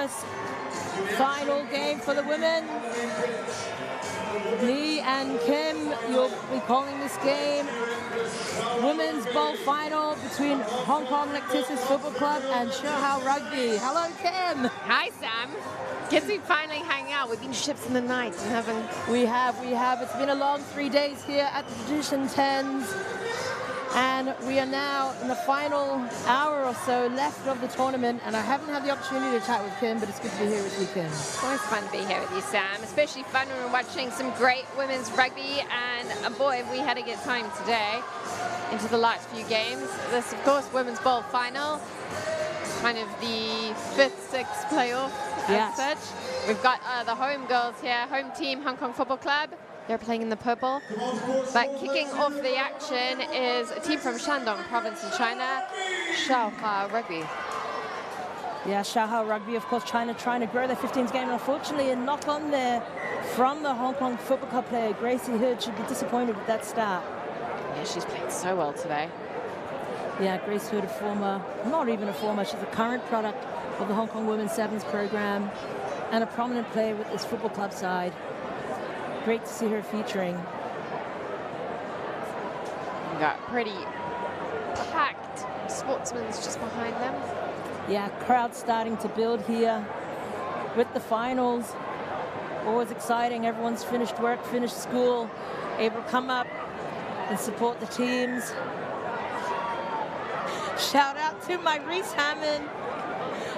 this final game for the women. Me and Kim, you'll be calling this game Women's Bowl Final between Hong Kong Natixis Football Club and Shaohua Rugby. Hello, Kim. Hi, Sam. Good to finally hang out. We've been ships in the night and haven't... We have. It's been a long 3 days here at the HKFC 10s. And we are now in the final hour or so left of the tournament, and I haven't had the opportunity to chat with Kim, but it's good to be here with you, Kim. It's always fun to be here with you, Sam. Especially fun when we're watching some great women's rugby, and boy, have we had a good time today into the last few games. This, of course, Women's Bowl Final, kind of the 5th, 6th playoff as such. We've got the home girls here, home team, Hong Kong Football Club. They're playing in the purple. But kicking off the action is a team from Shandong province in China, Shaohua Rugby. Yeah, Shaohua Rugby, of course, trying to grow their 15s game. And unfortunately, a knock on there from the Hong Kong Football Club player, Gracie Hood, should be disappointed with that start. Yeah, she's played so well today. Yeah, Grace Hood, not even a former, she's a current product of the Hong Kong Women's Sevens program and a prominent player with this football club side. Great to see her featuring. We've got pretty packed sportsmen just behind them. Yeah, crowd starting to build here with the finals. Always exciting. Everyone's finished work, finished school, able to come up and support the teams. Shout out to my Reese Hammond.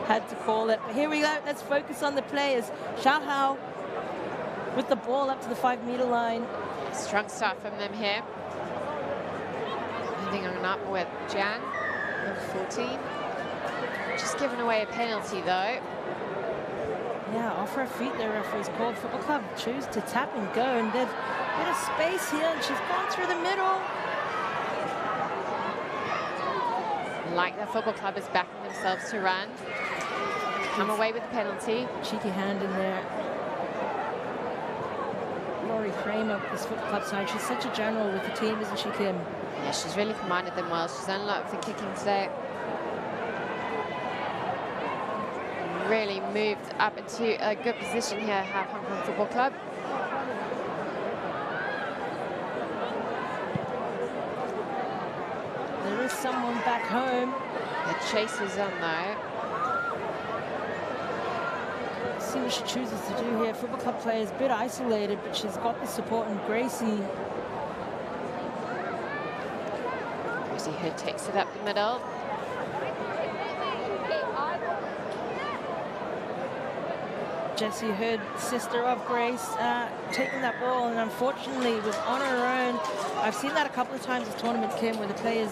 Had to call it. But here we go. Let's focus on the players. Shaohua with the ball up to the 5-meter line. Strong start from them here. Moving on up with Jan, number 14. Just giving away a penalty though. Yeah, off her feet there, referee's called. Football Club choose to tap and go, and there's a bit of space here, and she's gone through the middle. Like the Football Club is backing themselves to run. Come away with the penalty. Cheeky hand in there. Laurie Kramer, this Football Club side, she's such a general with the team, isn't she, Kim? Yeah, she's really commanded them well. She's unlocked the kicking today. Really moved up into a good position here, Hong Kong Football Club. There is someone back home. The chase is on though. See what she chooses to do here. Football Club player is a bit isolated, but she's got the support in Gracie. Gracie Hood takes it up the middle. Jessie Hood, sister of Grace, taking that ball, and unfortunately was on her own. I've seen that a couple of times this tournament, Kim, where the players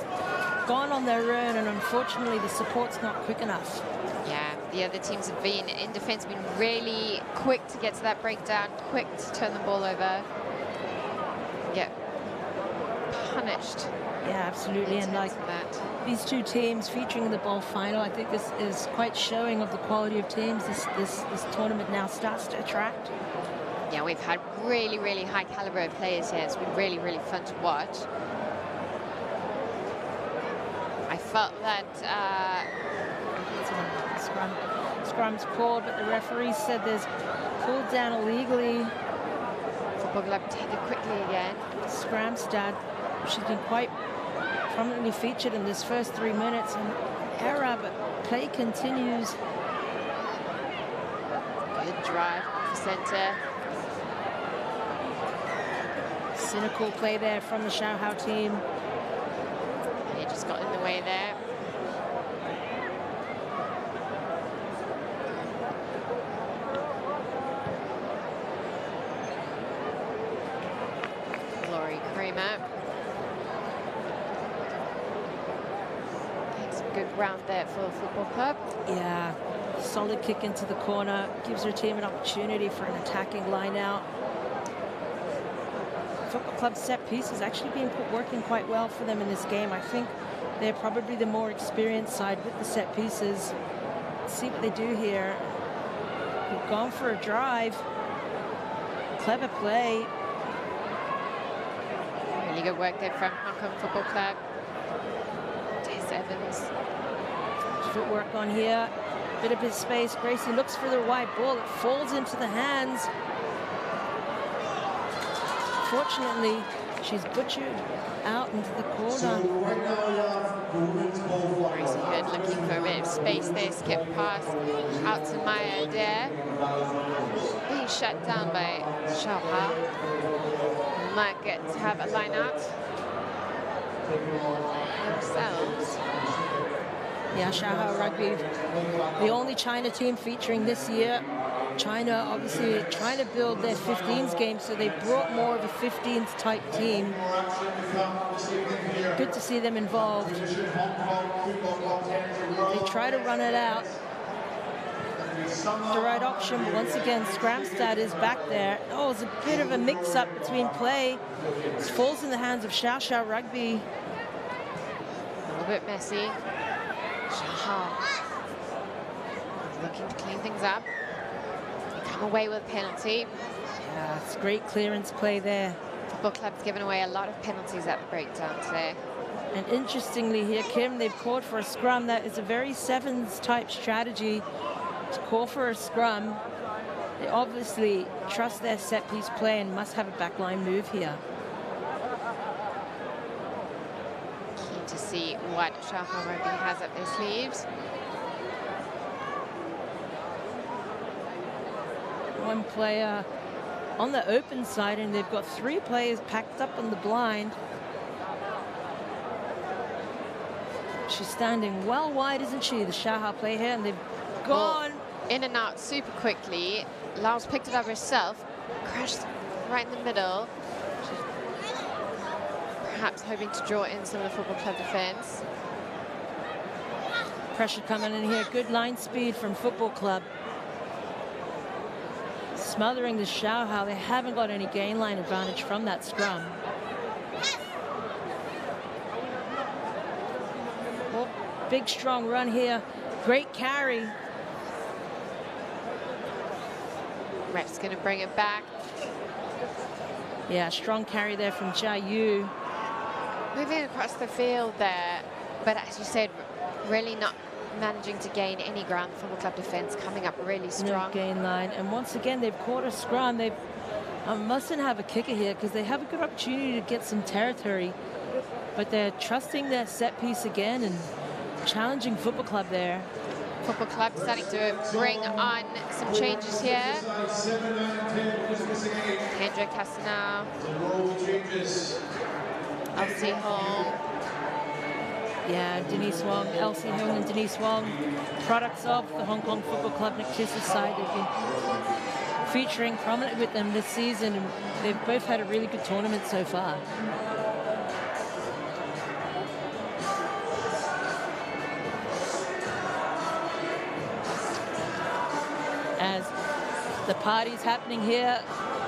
gone on their own, and unfortunately the support's not quick enough. Yeah, the other teams have been in defense, been really quick to get to that breakdown, quick to turn the ball over, get punished. Yeah, absolutely. And like that. These two teams featuring in the bowl final, I think this is quite showing of the quality of teams this tournament now starts to attract. Yeah, we've had really, really high caliber of players here. It's been really, really fun to watch. I felt that scrum's called, but the referee said there's pulled down illegally. Football Club take it quickly again. Scramstad, she's been quite prominently featured in this first 3 minutes, and error, but play continues. Good drive off the center. Cynical play there from the Shaohua team. They just got in the way there. Laurie Kramer. Getting some good ground there for the Football Club. Yeah, solid kick into the corner. Gives her team an opportunity for an attacking line out. Football Club set pieces actually been working quite well for them in this game. I think they're probably the more experienced side with the set pieces. Let's see what they do here. They've gone for a drive. Clever play. Really good work there from Hong Kong Football Club. Tess Evans. Footwork on here. bit of his space. Gracie looks for the wide ball. It falls into the hands. Fortunately, she's butchered out into the corner. Gracie Hood looking for a bit of space there. Skip pass out to Maya Adair. Being shut down by Shaohua. Might get to have a line out themselves. Yeah, Shaohua Rugby, the only China team featuring this year. China obviously trying to build their 15s game, so they brought more of a 15s type team. Good to see them involved. They try to run it out. The right option, but once again, Scramstad is back there. Oh, it's a bit of a mix-up between play. It falls in the hands of Shaohua Rugby. A little bit messy. Shaohua looking to clean things up. They come away with a penalty. Yeah, it's great clearance play there. Football club's given away a lot of penalties at the breakdown today. And interestingly here, Kim, they've called for a scrum. That is a very sevens type strategy to call for a scrum. They obviously trust their set piece play and must have a backline move here. Keen to see what Shaohua Rugby has up their sleeves. One player on the open side, and they've got 3 players packed up on the blind. She's standing well wide, isn't she, the Shaohua player here, and they've gone in and out super quickly. Laos picked it up herself, crashed right in the middle. She's perhaps hoping to draw in some of the football club defense. Pressure coming in here. Good line speed from football club. Smothering the Shaohua. They haven't got any gain line advantage from that scrum. Oh, big strong run here. Great carry. Ref's going to bring it back. Yeah, strong carry there from Jia Yu. Moving across the field there, but as you said, really not managing to gain any ground. Football club defense coming up really strong. No gain line, and once again they've caught a scrum. They mustn't have a kicker here because they have a good opportunity to get some territory, but they're trusting their set piece again and challenging football club there. Football club starting to bring on some changes here. Kendra Castanau, Elsie Hong. Yeah, Denise Wong, Elsie Hong and Denise Wong, products of the Hong Kong Football Club Natixis side. They've been featuring prominently with them this season, and they've both had a really good tournament so far. As the party's happening here,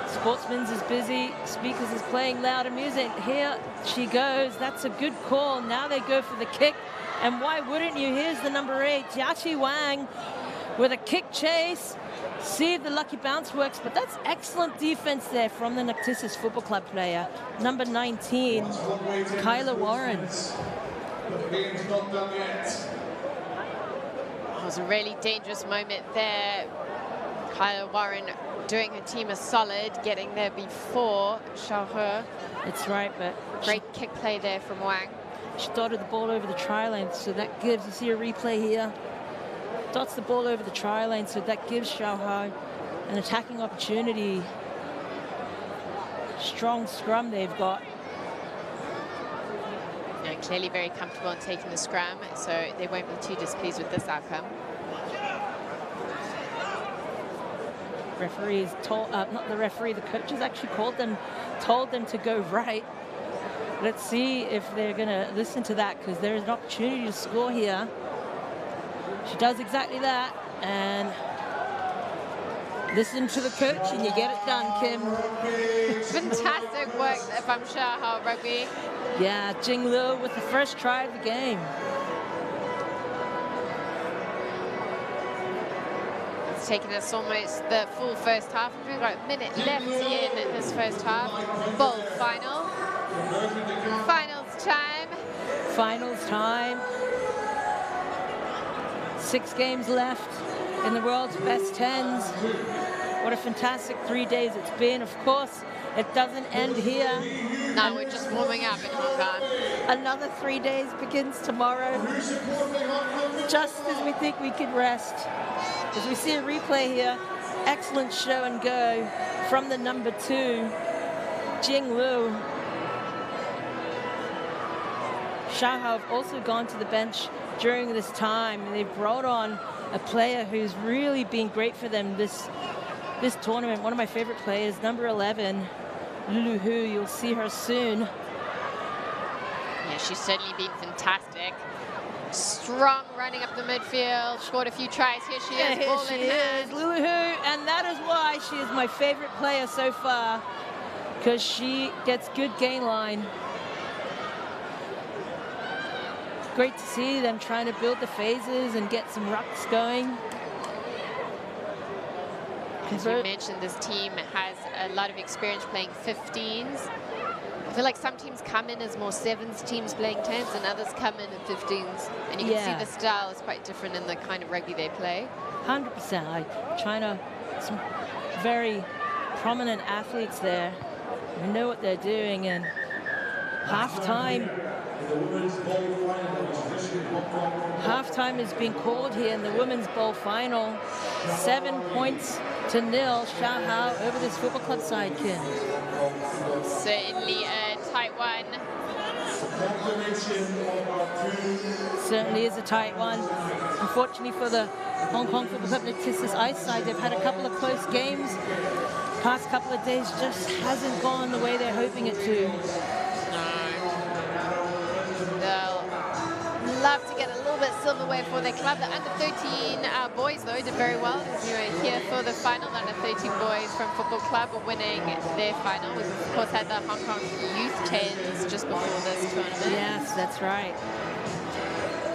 Sportsman's is busy, Speakers is playing louder music. Here she goes, that's a good call. Now they go for the kick, and why wouldn't you? Here's the number 8, Jiaqi Wang, with a kick chase. See if the lucky bounce works, but that's excellent defense there from the Natixis Football Club player, number 19, Kyla Warren. It was a really dangerous moment there. Kyla Warren doing her team a solid, getting there before Shaohua. It's right, but great kick play there from Wang. She dotted the ball over the try lane, so that gives, you see a replay here, dots the ball over the try lane, so that gives Shaohua an attacking opportunity. Strong scrum they've got. And clearly very comfortable in taking the scrum, so they won't be too displeased with this outcome. Referees told, not the referee, the coaches actually told them to go right. Let's see if they're going to listen to that, because there is an opportunity to score here. She does exactly that, and listen to the coach and you get it done, Kim. Fantastic work from Shaohua Rugby. Yeah, Jing Liu with the first try of the game. It's taken us almost the full first half. We've got a minute left in this first half. Bowl final. Finals time. Finals time. 6 games left in the world's best 10s. What a fantastic 3 days it's been. Of course, it doesn't end here. No, we're just warming up in Hong Kong. Another 3 days begins tomorrow. Just as we think we could rest. As we see a replay here, excellent show and go from the number 2, Jing Liu. Shaohua have also gone to the bench during this time, and they've brought on a player who's really been great for them this tournament. One of my favorite players, number 11, Lulu Hu. You'll see her soon. Yeah, she's certainly been fantastic. Strong running up the midfield, scored a few tries. Here she is, ball in hand. Lulu Hu, and that is why she is my favorite player so far, because she gets good gain line. Great to see them trying to build the phases and get some rucks going. As you mentioned, this team has a lot of experience playing 15s. I feel like some teams come in as more 7s teams playing 10s, and others come in at 15s. And you can see the style is quite different in the kind of rugby they play. 100%. Like China, some very prominent athletes there who know what they're doing. And halftime is being called here in the women's bowl final. 7 points to 0, Shaohua over this football club side, Kin. Certainly a tight one. Certainly is a tight one. Unfortunately for the Hong Kong Football Club Natixis ice side, they've had a couple of close games. Past couple of days just hasn't gone the way they're hoping it to. Love to get a little bit silverware for their club. The under-13 boys, though, did very well. As you were here for the final, the under-13 boys from Football Club are winning their final. We've, of course, had the Hong Kong Youth 10s just before this tournament. Yes, that's right.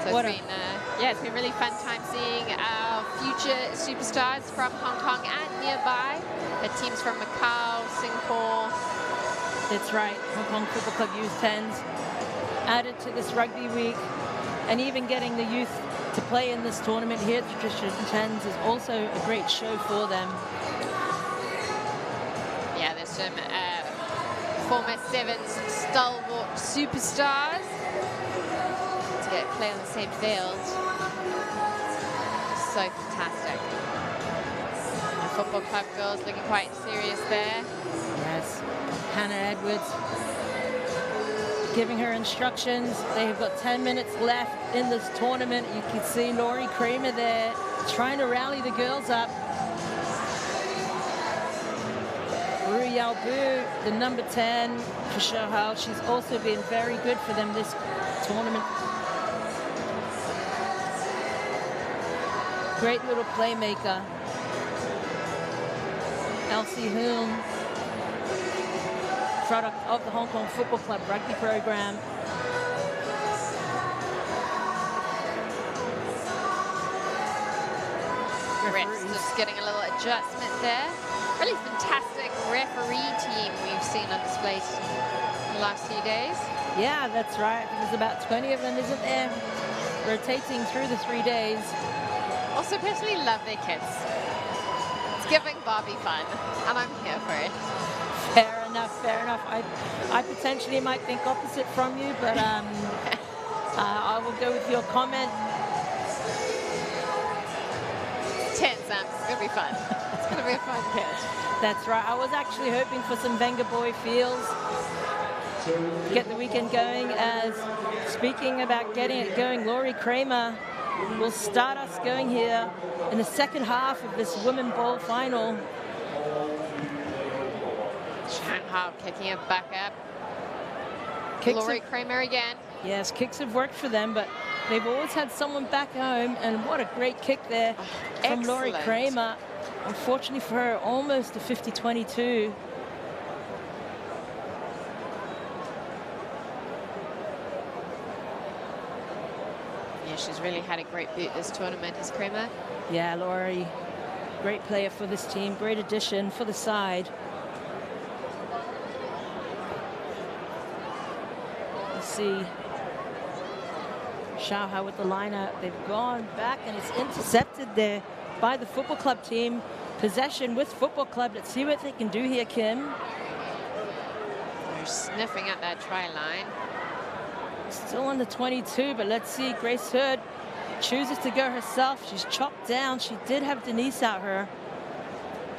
So it's been really fun time seeing our future superstars from Hong Kong and nearby. The teams from Macau, Singapore. That's right. Hong Kong Football Club Youth 10s added to this rugby week. And even getting the youth to play in this tournament here at Tradition 10s is also a great show for them. Yeah, there's some former 7s stalwart superstars to get play on the same field. So fantastic. The Football Club girls looking quite serious there. Yes, Hannah Edwards giving her instructions. They have got 10 minutes left in this tournament. You can see Laurie Kramer there trying to rally the girls up. Ru Yaobu, the number 10 for Shaohua. She's also been very good for them this tournament. Great little playmaker. Elsie Hoon, product of the Hong Kong Football Club rugby program. Refs just getting a little adjustment there. Really fantastic referee team we've seen on display in the last few days. Yeah, that's right. I think there's about 20 of them, isn't there? Rotating through the 3 days. Also personally love their kids. It's giving Barbie fun, and I'm here for it. Fair enough, fair enough. I potentially might think opposite from you, but I will go with your comment. 10, Sam. It's going to be fun. It's going to be a fun pitch. That's right. I was actually hoping for some Venga Boy feels. Get the weekend going. As speaking about getting it going, Laurie Kramer will start us going here in the second half of this Women Bowl final. Shaohua kicking it back up. Laurie Kramer again. Yes, kicks have worked for them, but they've always had someone back home, and what a great kick there from Laurie Kramer. Unfortunately for her, almost a 50-22. Yeah, she's really had a great boot this tournament, has Kramer. Yeah, Laurie, great player for this team, great addition for the side. Let's see. Shaohua with the liner. They've gone back and it's intercepted there by the football club team. Possession with football club. Let's see what they can do here, Kim. They're sniffing at that try line. Still under 22, but let's see. Grace Hurd chooses to go herself. She's chopped down. She did have Denise out her.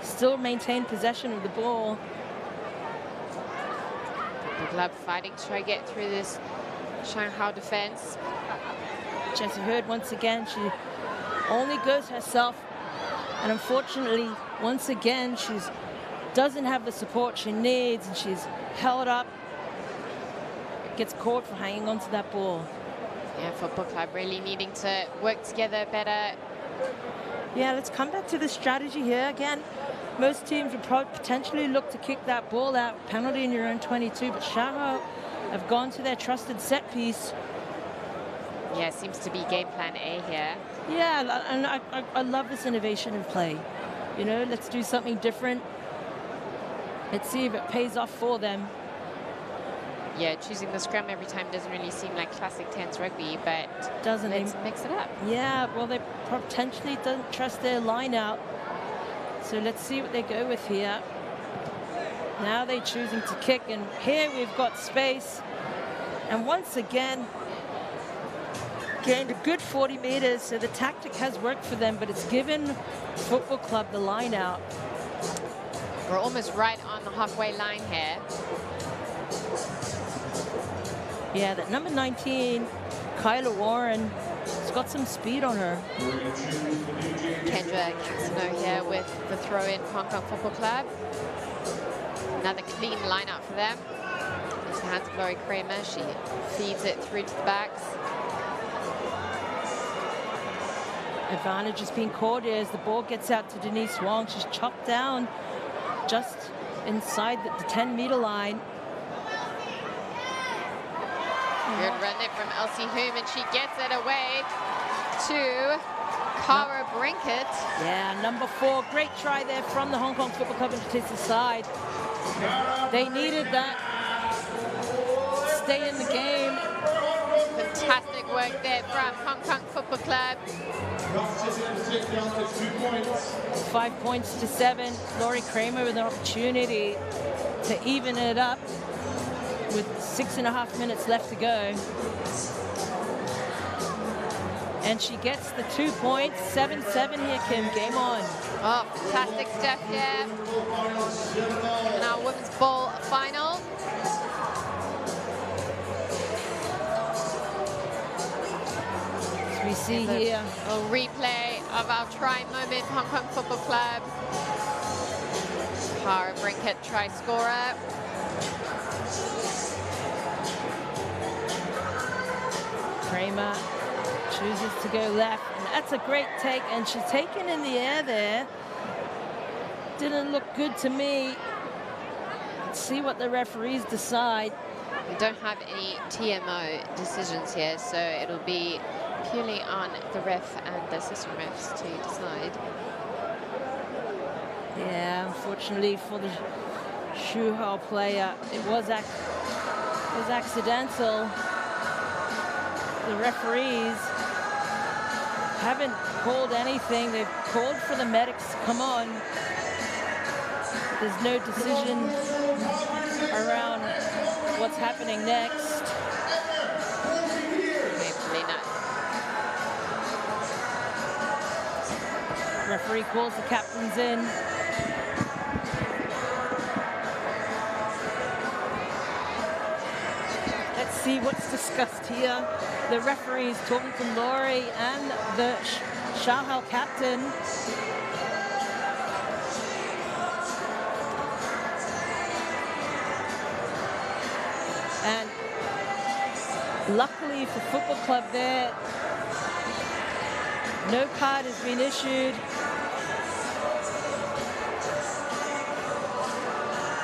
Still maintained possession of the ball. The club fighting to try to get through this Shaohua defense. Jessie Hurd, once again, she only goes herself. And unfortunately, once again, she doesn't have the support she needs, and she's held up. Gets caught for hanging on to that ball. Yeah, football club really needing to work together better. Yeah, let's come back to the strategy here again. Most teams would potentially look to kick that ball out, penalty in your own 22, but Shaohua have gone to their trusted set piece. Yeah, seems to be game plan A here. Yeah, and I love this innovation of play. You know, let's do something different. Let's see if it pays off for them. Yeah, choosing the scrum every time doesn't really seem like classic 10s rugby, but doesn't let's mix it up. Yeah, well, they potentially don't trust their line out. So let's see what they go with here. Now they're choosing to kick, and here we've got space. And once again, gained a good 40 meters, so the tactic has worked for them, but it's given football club the line out. We're almost right on the halfway line here. Yeah, that number 19, Kyla Warren, has got some speed on her. Kendra Casino here with the throw-in Hong Kong Football Club. Another clean lineup for them. It's the hands of Laurie Kramer. She feeds it through to the backs. Advantage is being called here as the ball gets out to Denise Wong. She's chopped down just inside the 10-meter line. Good run there from Elsie Hume, and she gets it away to Cara Brinkett. Yeah, number 4. Great try there from the Hong Kong Football Club and Natixis side. They needed that. Stay in the game. Fantastic work there from Hong Kong Football Club. 5 points to 7. Laurie Kramer with an opportunity to even it up with 6.5 minutes left to go. And she gets the 2 points. 7-7 here, Kim. Game on. Oh, fantastic stuff here. And our women's ball final. We see here a replay of our try moment, Hong Kong Football Club. Cara Brinkett, try scorer. Kramer chooses to go left, and that's a great take, and she's taken in the air there. Didn't look good to me. Let's see what the referees decide. We don't have any TMO decisions here, so it'll be purely on the ref and the assistant refs to decide. Yeah, unfortunately for the Shaohua player, it was accidental. The referees haven't called anything. They've called for the medics to come on. There's no decision around what's happening next. Hopefully not. Referee calls the captains in. Let's see what's discussed here. The referees talking to Laurie and the Shaohua captain. And luckily for football club there, no card has been issued.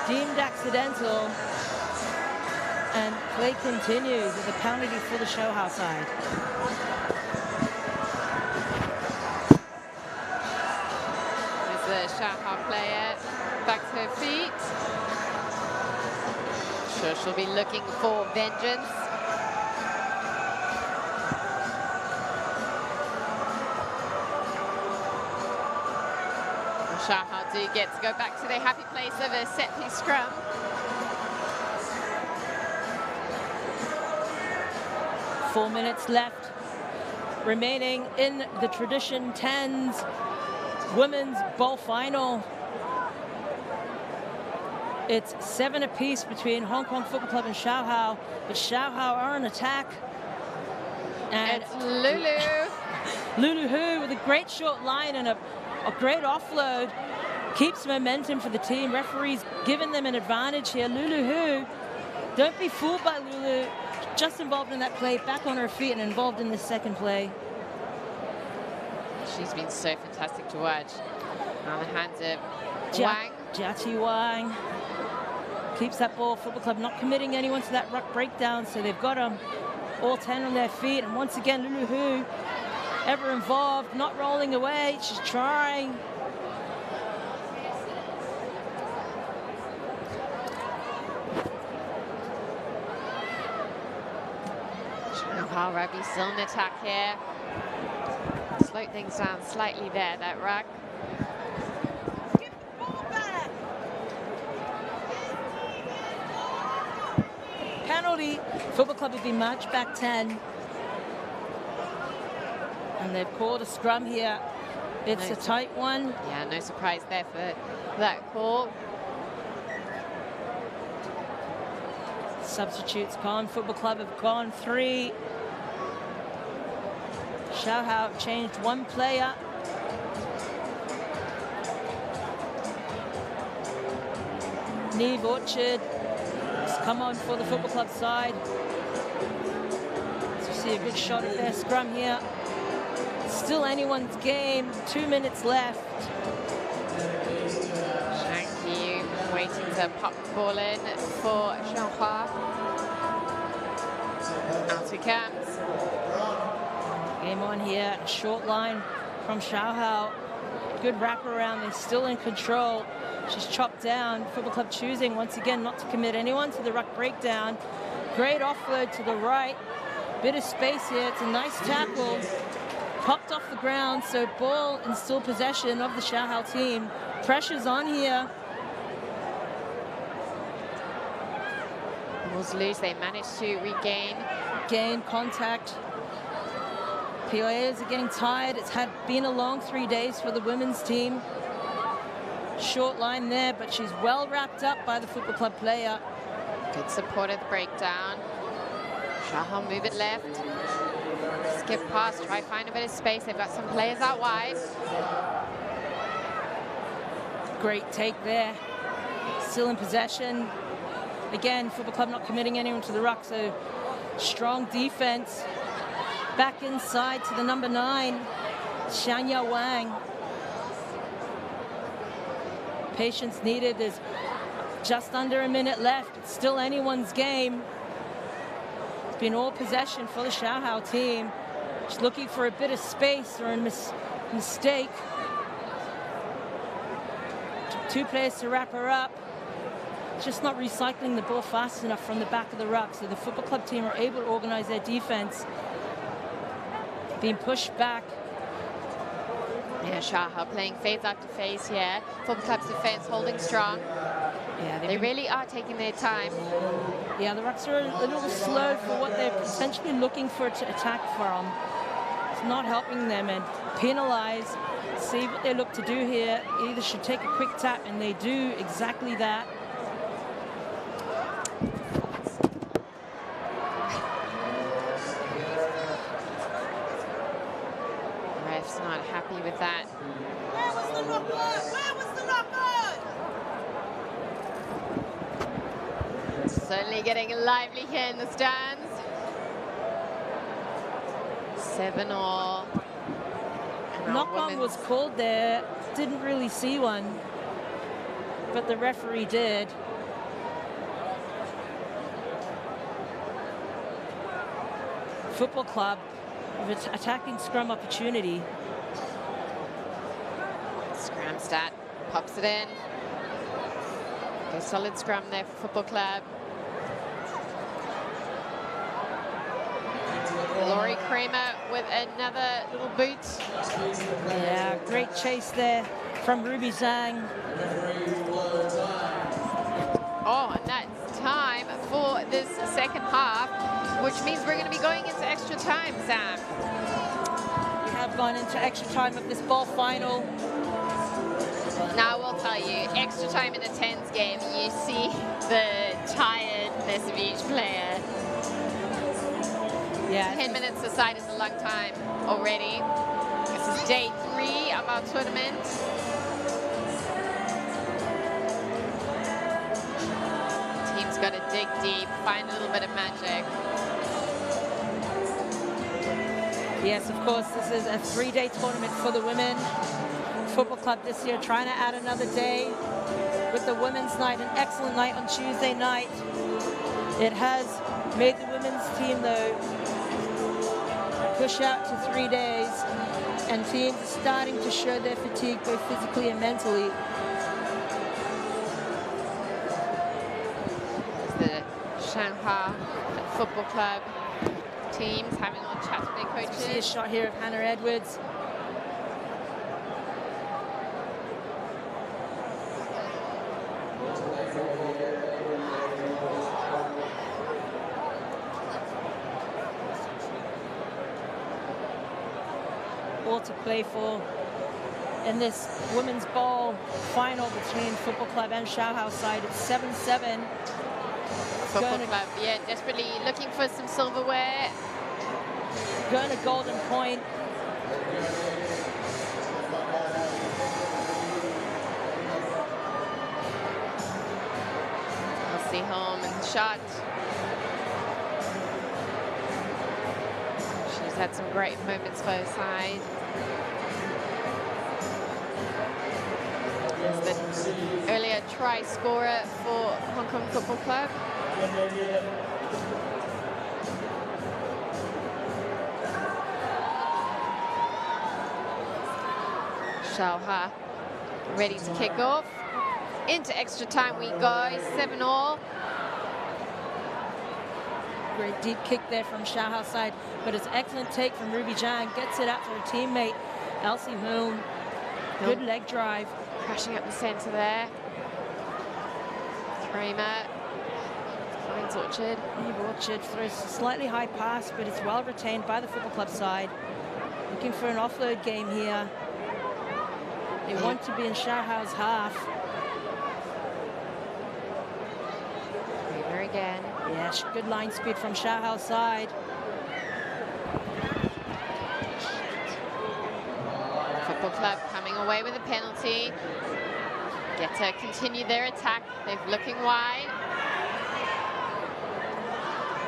Deemed accidental. And play continues with a penalty for the Shaohua side. There's the Shaohua player back to her feet. Sure, she'll be looking for vengeance. do get to go back to their happy place of a set-piece scrum. Four minutes left remaining in the Tradition 10s Women's Bowl Final. It's 7 apiece between Hong Kong Football Club and Shaohua, but Shaohua are on attack. And it's Lulu. Lulu Hu with a great short line and a great offload keeps momentum for the team. Referees giving them an advantage here. Lulu Hu, don't be fooled by Lulu. Just involved in that play, back on her feet and involved in the second play. She's been so fantastic to watch. On the hands of Wang. Jiaqi Wang keeps that ball. Football Club not committing anyone to that ruck breakdown, so they've got them all 10 on their feet. And once again, Lulu Hu, ever involved, not rolling away. She's trying. Shaohua Rugby still in attack here. Slowed things down slightly there, that ruck. Penalty. Football Club have been marched back 10. And they've called a scrum here. It's a tight one. Yeah, no surprise there for that call. Substitutes gone. Football Club have gone 3. Shaohua changed one player. Neve Orchard has come on for the Football Club side. So you see a good shot of their scrum here. Still anyone's game. 2 minutes left. Shanky waiting to pop the ball in for Shaohua. Out it comes. Game on here. Short line from Shaohua. Good wraparound. They're still in control. She's chopped down. Football Club choosing once again not to commit anyone to the ruck breakdown. Great offload to the right. Bit of space here. It's a nice tackle. Popped off the ground, so ball and still possession of the Shaohua team. Pressure's on here. Ball's loose. They managed to regain. Gain contact. Players are getting tired. It's been a long 3 days for the women's team. Short line there, but she's well wrapped up by the Football Club player. Good support at the breakdown. Shaohua move it left. Skip past, try find a bit of space. They've got some players out wide. Great take there. Still in possession. Again, Football Club not committing anyone to the ruck, so strong defense. Back inside to the number 9, Shanya Wang. Patience needed. There's just under a minute left. It's still anyone's game. It's been all possession for the Shaohua team. Just looking for a bit of space or a mistake. Took 2 players to wrap her up. Just not recycling the ball fast enough from the back of the ruck. So the Football Club team are able to organize their defense. Being pushed back. Yeah, Shaohua playing phase after phase here. Football Club's defense holding strong. Yeah, they really are taking their time. Yeah, the rucks are a little slow for what they're potentially looking for to attack from. It's not helping them, and penalize. See what they look to do here. Either should take a quick tap, and they do exactly that. Ref's not happy with that. Where was the knock on? Where was the knock on? Certainly getting lively here in the stands. 7-all. Knock on was called there. Didn't really see one, but the referee did. Football Club with attacking scrum opportunity. Scrum stat pops it in. A solid scrum there for Football Club. Laurie Kramer with another little boot. Yeah, great chase there from Ruby Zhang. Oh, and that's time for this second half, which means we're going to be going into extra time, Sam. We have gone into extra time of this ball final. Now, I will tell you, extra time in a 10s game, you see the tiredness of each player. Yeah. 10 minutes aside is a long time already. This is day 3 of our tournament. Team's got to dig deep, find a little bit of magic. Yes, of course, this is a 3-day tournament for the women. Football Club this year trying to add another day with the women's night, an excellent night on Tuesday night. It has made the women's team, though, push out to 3 days, and teams are starting to show their fatigue both physically and mentally. The Shaohua Football Club teams having a little chat with their coaches. See a shot here of Hannah Edwards. All to play for in this women's ball final between Football Club and Shaohua side. It's 7-7. Football Club, yeah, desperately looking for some silverware. Going to golden point. Elsie home and the shot. She's had some great moments for her side. Is the earlier try scorer for Hong Kong Football Club. Shaohua ready to kick off. Into extra time we go, 7-all. Great deep kick there from Shaohua side, but it's excellent take from Ruby Zhang. Gets it out to her teammate, Elsie Moon. Good leg drive. Crashing up the centre there. Kramer finds Orchard. Orchard throws a slightly high pass, but it's well retained by the Football Club side. Looking for an offload game here. They want to be in Shaohua's half. Kramer again. Yeah, good line speed from Shaohua's side. Football Club coming away with a penalty. Get to continue their attack. They're looking wide.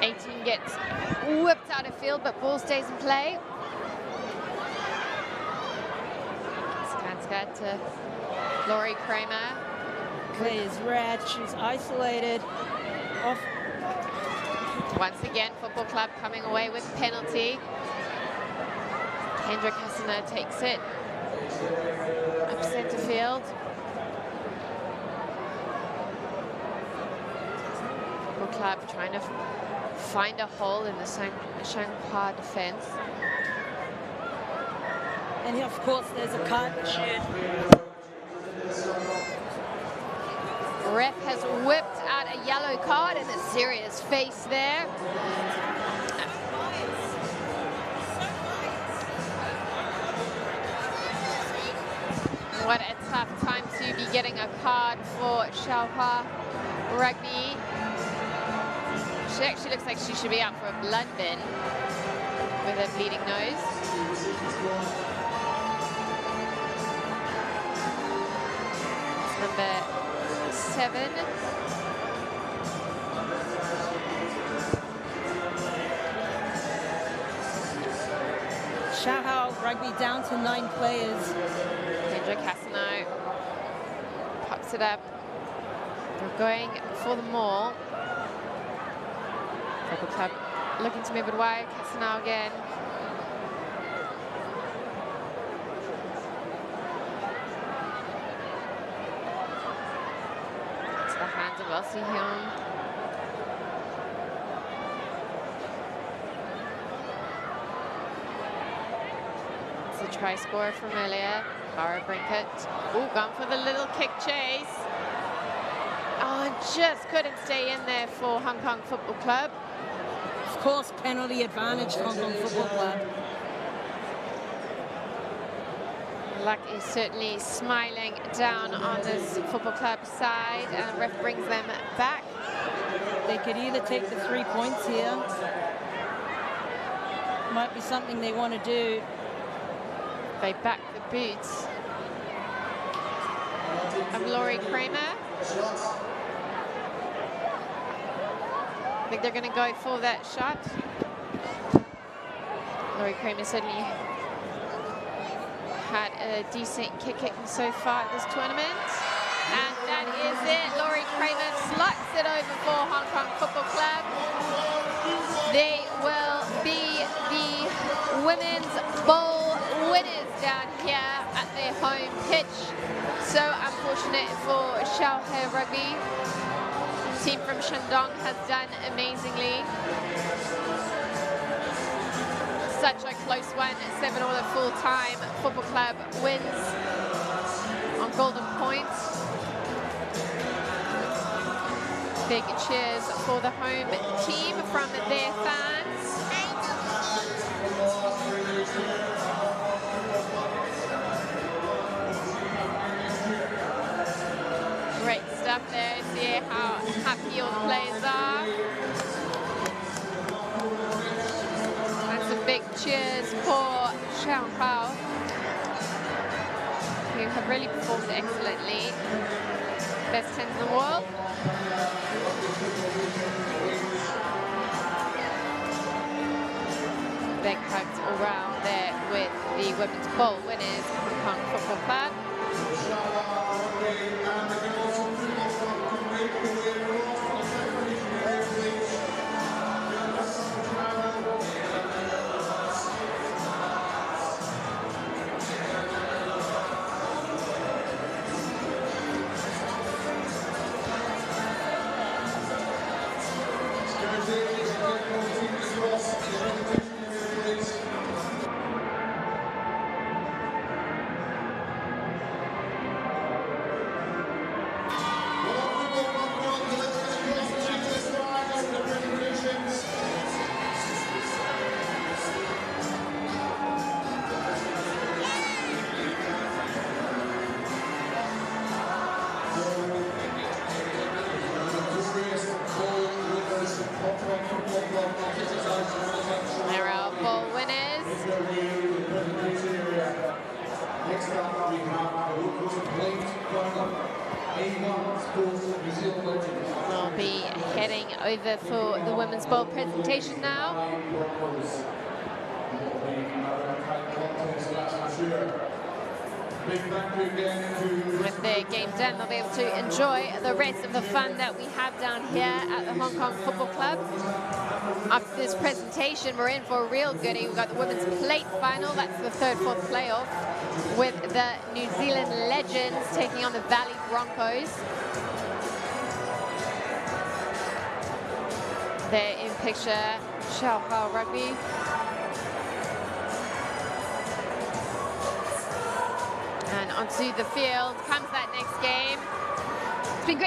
18 gets whipped out of field, but ball stays in play. Skanska to Laurie Kramer. Play is red. She's isolated. Off. Once again, Football Club coming away with penalty. Kendra Cassiner takes it up centre field. Football Club trying to find a hole in the Shaohua defence. And of course, there's a card. Ref has whipped out a yellow card and a serious face there. What a tough time to be getting a card for Shaohua Rugby. She actually looks like she should be out for a blood bin with a bleeding nose. It's number 7. Shaohua Rugby down to 9 players. Kendra Cassino pops it up. They're going for the maul. Football Club looking to move it wide. Cassino again. To the hands of Elsie Hyun. try scorer from earlier, Cara Brinkett. Oh, gone for the little kick chase. Oh, and just couldn't stay in there for Hong Kong Football Club. Of course, penalty advantage for Hong Kong Football Club. Luck is certainly smiling down on this football club side, and the ref brings them back. They could either take the 3 points here. Might be something they want to do. They back the boots of Laurie Kramer. I think they're going to go for that shot. Laurie Kramer certainly had a decent kicking so far at this tournament. And that is it. Laurie Kramer slots it over for Hong Kong Football Club. They will be the Women's Bowl winners down here at their home pitch. So unfortunate for Shaohua Rugby. The team from Shandong has done amazingly. Such a close one, 7-all at full time. Football Club wins on golden points. Big cheers for the home team from their fans. Great stuff there. See how happy all the players are. Big cheers for Shaohua, who have really performed excellently. Best 10s in the world. Big hugs all round there with the Women's Bowl winners, Hong Kong Football Club. There are bowl winners. We'll be heading over for the Women's Bowl presentation now. With their game done, they'll be able to enjoy the rest of the fun that we have down here at the Hong Kong Football Club. After this presentation, we're in for a real goodie. We've got the Women's Plate Final. That's the 3rd/4 playoff with the New Zealand Legends taking on the Valley Broncos. There in picture, Shaohua Rugby. And onto the field comes that next game. It's been great.